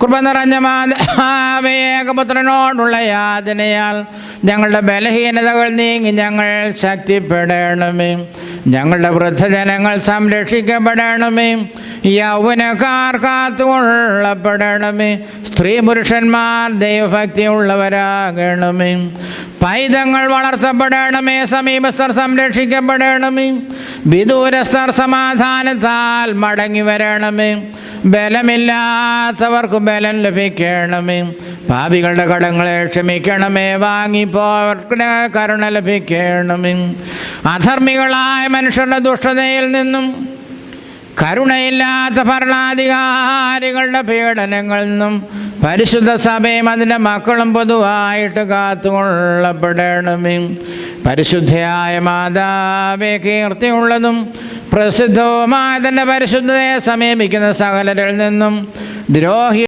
കൃപ നിറഞ്ഞ മാതാവേ, ഏകപുത്രനോടുള്ള യാതനയാൽ ഞങ്ങളുടെ ബലഹീനതകൾ നീങ്ങി ഞങ്ങൾ ശക്തിപ്പെടണമേ. ഞങ്ങളുടെ വൃദ്ധജനങ്ങൾ സംരക്ഷിക്കപ്പെടണമേ. യൗവനക്കാർ കാത്തുകൊള്ളപ്പെടണമേ. സ്ത്രീ പുരുഷന്മാർ ദൈവഭക്തി ഉള്ളവരാകണമേ. പൈതങ്ങൾ വളർത്തപ്പെടണമേ. സമീപസ്ഥർ സംരക്ഷിക്കപ്പെടണമേ. വിദൂരസ്ഥർ സമാധാനത്താൽ മടങ്ങി വരണമേ. ബലമില്ലാത്തവർക്ക് ബലം ലഭിക്കണമേ. പാപികളുടെ കടങ്ങളെ ക്ഷമിക്കണമേ. വാങ്ങിപ്പോവർക്ക് കരുണ ലഭിക്കണമേ. അധർമ്മികളായ മനുഷ്യരുടെ ദുഷ്ടതയിൽ നിന്നും കരുണയില്ലാത്ത ഭരണാധികാരികളുടെ പീഡനങ്ങളിൽ നിന്നും പരിശുദ്ധ സഭയും അതിൻ്റെ മക്കളും പൊതുവായിട്ട് കാത്തുകൊള്ളപ്പെടണമേ. പരിശുദ്ധയായ മാതാവേ, കീർത്തിയുള്ളതും പ്രസിദ്ധവുമായ തൻ്റെ പരിശുദ്ധതയെ സമീപിക്കുന്ന സകലരിൽ നിന്നും ദ്രോഹി